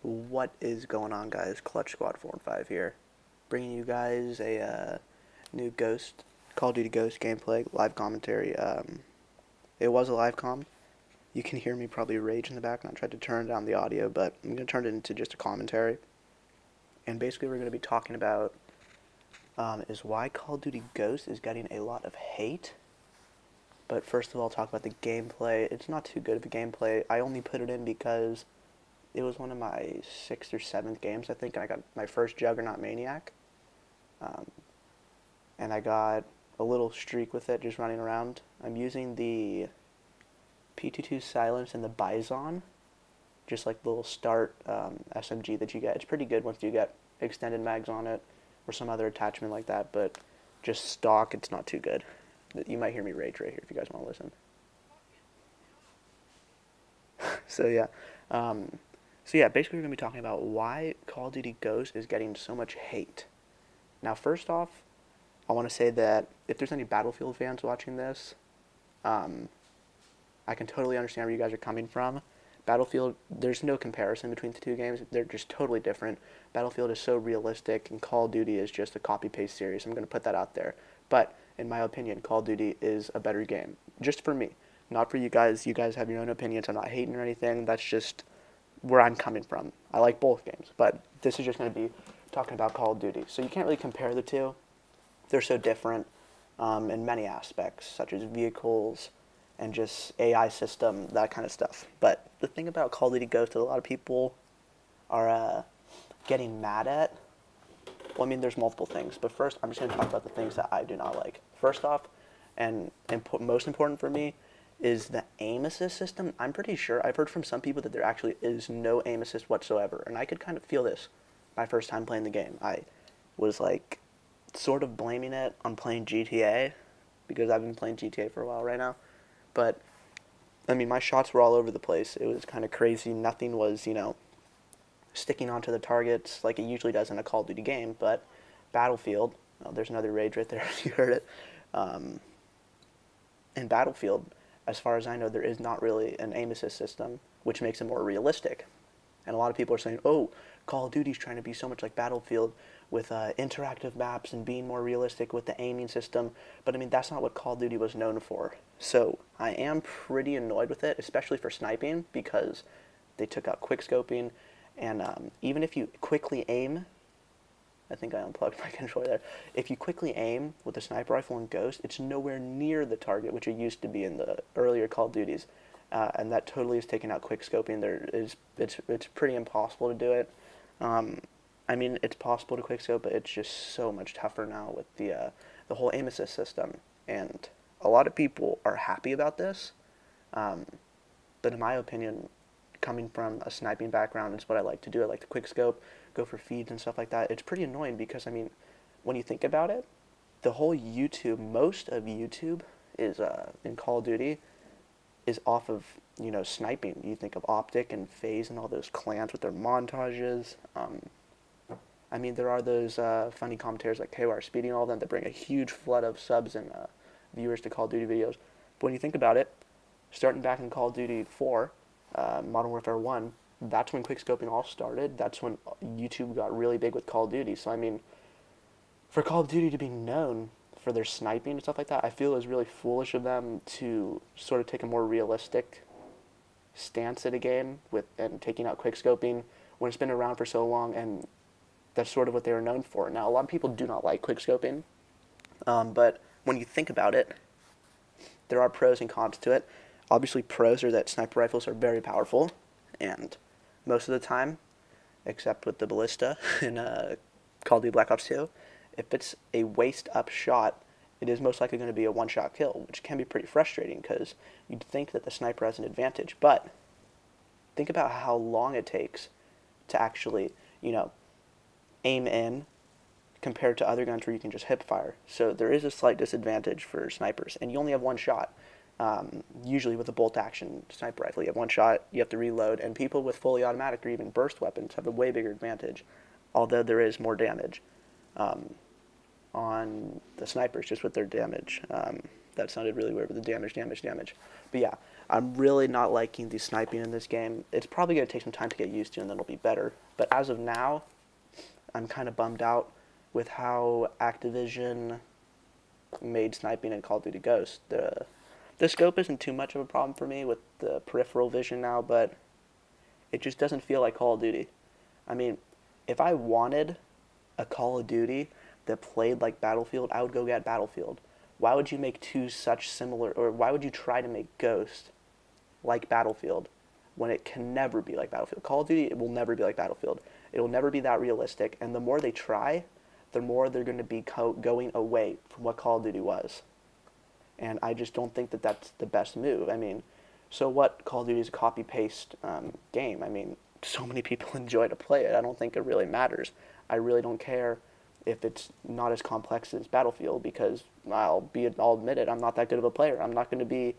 What is going on, guys? Clutch Squad 4 and 5 here, bringing you guys a new Call of Duty Ghost gameplay live commentary. It was a live com. You can hear me probably rage in the background. I tried to turn down the audio, but I'm gonna turn it into just a commentary. And basically, we're gonna be talking about is why Call of Duty Ghost is getting a lot of hate. But first of all, talk about the gameplay. It's not too good of a gameplay. I only put it in because it was one of my 6th or 7th games, I think, and I got my first Juggernaut Maniac. Um, and I got a little streak with it, just running around. I'm using the P22 Silence and the Bison, just like the little start SMG that you get. It's pretty good once you get extended mags on it, or some other attachment like that, but just stock, it's not too good. You might hear me rage right here if you guys want to listen. So yeah. Basically we're going to be talking about why Call of Duty Ghost is getting so much hate. Now, first off, I want to say that if there's any Battlefield fans watching this, I can totally understand where you guys are coming from. Battlefield, there's no comparison between the two games. They're just totally different. Battlefield is so realistic, and Call of Duty is just a copy-paste series. I'm going to put that out there. But, in my opinion, Call of Duty is a better game. Just for me. Not for you guys. You guys have your own opinions. I'm not hating or anything. That's just where I'm coming from. I like both games, but this is just going to be talking about Call of Duty. So you can't really compare the two. They're so different in many aspects, such as vehicles and just AI system, that kind of stuff. But the thing about Call of Duty Ghost that a lot of people are getting mad at, well, I mean, there's multiple things. But first, I'm just going to talk about the things that I do not like. First off, and most important for me, is the aim assist system. I'm pretty sure, I've heard from some people that there actually is no aim assist whatsoever, and I could kind of feel this my first time playing the game. I was like sort of blaming it on playing GTA, because I've been playing GTA for a while right now, but I mean, my shots were all over the place. It was kind of crazy. Nothing was, sticking onto the targets like it usually does in a Call of Duty game, but Battlefield, oh, there's another rage right there if you heard it, in Battlefield, as far as I know, there is not really an aim assist system, which makes it more realistic. And a lot of people are saying, oh, Call of Duty's trying to be so much like Battlefield with interactive maps and being more realistic with the aiming system. But I mean, that's not what Call of Duty was known for. So I am pretty annoyed with it, especially for sniping, because they took out quickscoping. And even if you quickly aim, I think I unplugged my controller there. If you quickly aim with a sniper rifle in Ghost, it's nowhere near the target, which it used to be in the earlier Call of Duties. And that totally is taking out quick scoping. It's pretty impossible to do it. I mean, it's possible to quick scope, but it's just so much tougher now with the whole aim assist system. And a lot of people are happy about this. But in my opinion, coming from a sniping background, it's what I like to do. I like to quick scope, go for feeds and stuff like that. It's pretty annoying because, I mean, when you think about it, the whole YouTube, most of YouTube is, in Call of Duty, is off of, sniping. You think of Optic and FaZe and all those clans with their montages. I mean, there are those funny commentators like KOR Speedy and all of them that bring a huge flood of subs and viewers to Call of Duty videos. But when you think about it, starting back in Call of Duty 4, Modern Warfare 1, that's when quickscoping all started. That's when YouTube got really big with Call of Duty. So, I mean, for Call of Duty to be known for their sniping and stuff like that, I feel it was really foolish of them to sort of take a more realistic stance at a game and taking out quickscoping when it's been around for so long, and that's sort of what they were known for. Now, a lot of people do not like quickscoping, but when you think about it, there are pros and cons to it. Obviously, pros are that sniper rifles are very powerful, and most of the time, except with the ballista in Call of Duty Black Ops 2, if it's a waist-up shot, it is most likely going to be a one-shot kill, which can be pretty frustrating because you'd think that the sniper has an advantage. But think about how long it takes to actually, aim in compared to other guns where you can just hip fire. So there is a slight disadvantage for snipers, and you only have one shot. Usually with a bolt-action sniper rifle, you have one shot, you have to reload, and people with fully automatic or even burst weapons have a way bigger advantage, although there is more damage on the snipers just with their damage. That sounded really weird with the damage. But yeah, I'm really not liking the sniping in this game. It's probably going to take some time to get used to, and then it'll be better. But as of now, I'm kind of bummed out with how Activision made sniping in Call of Duty Ghost. The scope isn't too much of a problem for me with the peripheral vision now, but it just doesn't feel like Call of Duty. I mean, if I wanted a Call of Duty that played like Battlefield, I would go get Battlefield. Why would you make two such similar, or why would you try to make Ghost like Battlefield when it can never be like Battlefield? Call of Duty, it will never be like Battlefield. It will never be that realistic, and the more they try, the more they're going to be going away from what Call of Duty was. And I just don't think that that's the best move. I mean, so what? Call of Duty is a copy-paste game. I mean, so many people enjoy to play it. I don't think it really matters. I really don't care if it's not as complex as Battlefield, because I'll admit it, I'm not that good of a player. I'm not going to be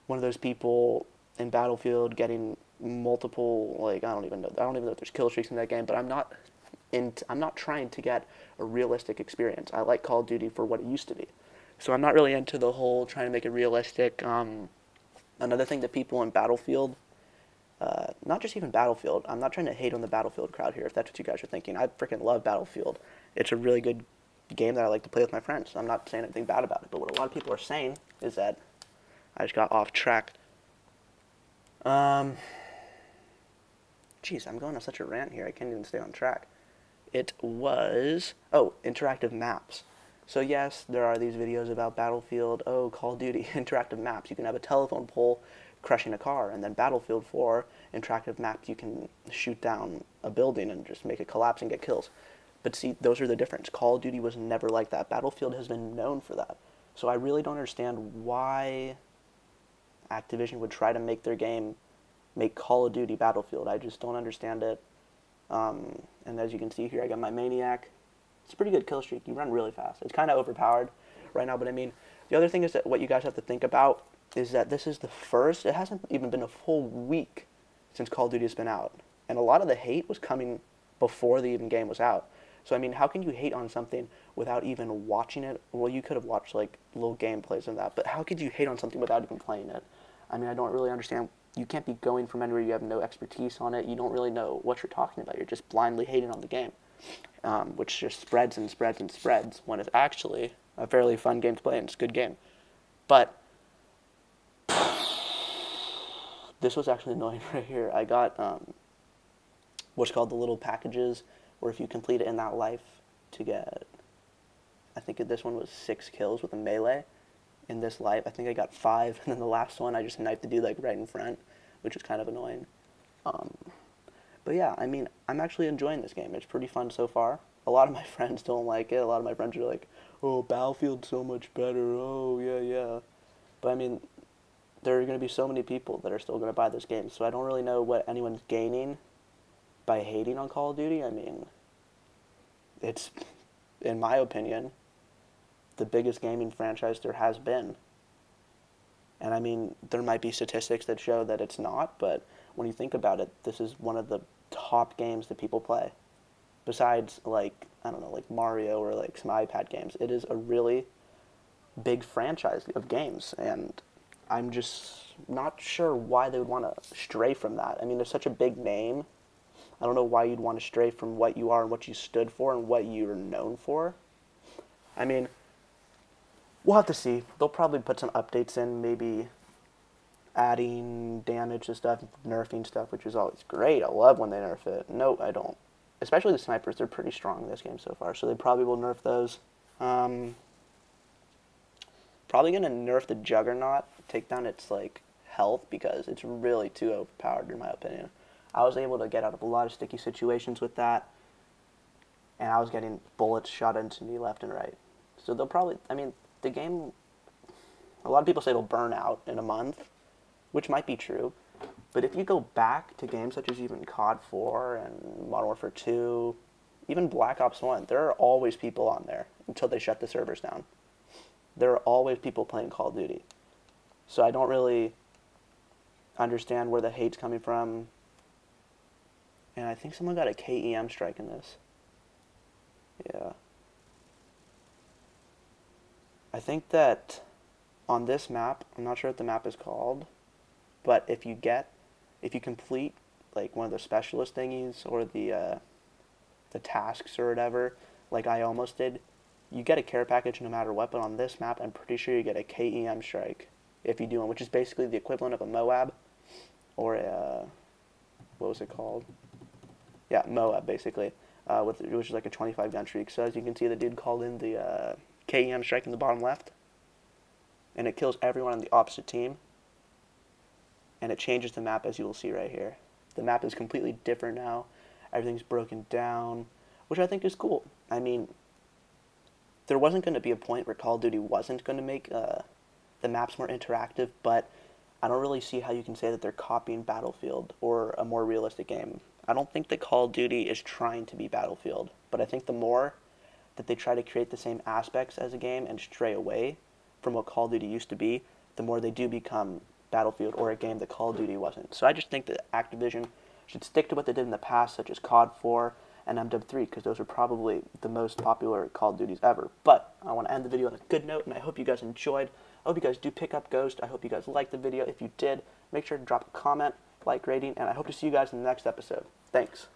one of those people in Battlefield getting multiple, like, I don't even know if there's kill streaks in that game, but I'm not trying to get a realistic experience. I like Call of Duty for what it used to be. So I'm not really into the whole trying to make it realistic. Another thing that people in Battlefield, not just even Battlefield, I'm not trying to hate on the Battlefield crowd here, if that's what you guys are thinking. I freaking love Battlefield. It's a really good game that I like to play with my friends. I'm not saying anything bad about it, but what a lot of people are saying is that I just got off track. Jeez, I'm going on such a rant here. I can't even stay on track. It was, interactive maps. So yes, there are these videos about Battlefield, Call of Duty, interactive maps. You can have a telephone pole crushing a car, and then Battlefield 4, interactive maps, you can shoot down a building and just make it collapse and get kills. But see, those are the difference. Call of Duty was never like that. Battlefield has been known for that. So I really don't understand why Activision would try to make their game make Call of Duty Battlefield. I just don't understand it. And as you can see here, I got my Maniac. It's a pretty good kill streak. You run really fast. It's kind of overpowered right now, but I mean, the other thing is that what you guys have to think about is that this is the first, it hasn't even been a full week since Call of Duty has been out. And a lot of the hate was coming before the even game was out. So, I mean, how can you hate on something without even watching it? Well, you could have watched, like, little gameplays of that, but how could you hate on something without even playing it? I mean, I don't really understand. You can't be going from anywhere. You have no expertise on it. You don't really know what you're talking about. You're just blindly hating on the game, which just spreads and spreads and spreads when it's actually a fairly fun game to play, and it's a good game. But this was actually annoying right here. I got what's called the little packages, where if you complete it in that life to get, I think this one was 6 kills with a melee. In this life, I think I got 5, and then the last one I just knifed the dude like right in front, which was kind of annoying. But yeah, I mean, I'm actually enjoying this game. It's pretty fun so far. A lot of my friends don't like it. A lot of my friends are like, oh, Battlefield's so much better. Oh, yeah. But I mean, there are going to be so many people that are still going to buy this game, so I don't really know what anyone's gaining by hating on Call of Duty. I mean, it's, in my opinion, the biggest gaming franchise there has been. And I mean, there might be statistics that show that it's not, but when you think about it, this is one of the top games that people play. Besides, like, I don't know, like Mario or like some iPad games. It is a really big franchise of games, and I'm just not sure why they would want to stray from that. I mean, there's such a big name. I don't know why you'd want to stray from what you are and what you stood for and what you're known for. I mean, we'll have to see. They'll probably put some updates in, maybe adding damage to stuff, nerfing stuff, which is always great. I love when they nerf it. No, I don't. Especially the snipers, they're pretty strong in this game so far, so they probably will nerf those. Probably going to nerf the Juggernaut, take down its, like, health, because it's really too overpowered, in my opinion. I was able to get out of a lot of sticky situations with that, and I was getting bullets shot into me left and right. So they'll probably, I mean, the game, a lot of people say it'll burn out in a month, which might be true. But if you go back to games such as even COD 4 and Modern Warfare 2, even Black Ops 1, there are always people on there until they shut the servers down. There are always people playing Call of Duty. So I don't really understand where the hate's coming from. And I think someone got a KEM strike in this. Yeah. I think that on this map, I'm not sure what the map is called, But if you complete like one of the specialist thingies or the tasks or whatever, like I almost did, you get a care package no matter what. But on this map, I'm pretty sure you get a KEM strike if you do one, which is basically the equivalent of a Moab or a what was it called? Yeah, Moab basically, which is like a 25 gun streak. So as you can see, the dude called in the KEM strike in the bottom left, and it kills everyone on the opposite team. And it changes the map, as you will see right here. The map is completely different now. Everything's broken down, which I think is cool. I mean, there wasn't going to be a point where Call of Duty wasn't going to make the maps more interactive, but I don't really see how you can say that they're copying Battlefield or a more realistic game. I don't think that Call of Duty is trying to be Battlefield, but I think the more that they try to create the same aspects as a game and stray away from what Call of Duty used to be, the more they do become Battlefield or a game that Call of Duty wasn't. So I just think that Activision should stick to what they did in the past, such as COD 4 and MW3, because those are probably the most popular Call of Duties ever. But I want to end the video on a good note, and I hope you guys enjoyed. I hope you guys do pick up Ghost. I hope you guys liked the video. If you did, make sure to drop a comment, like, rating, and I hope to see you guys in the next episode. Thanks.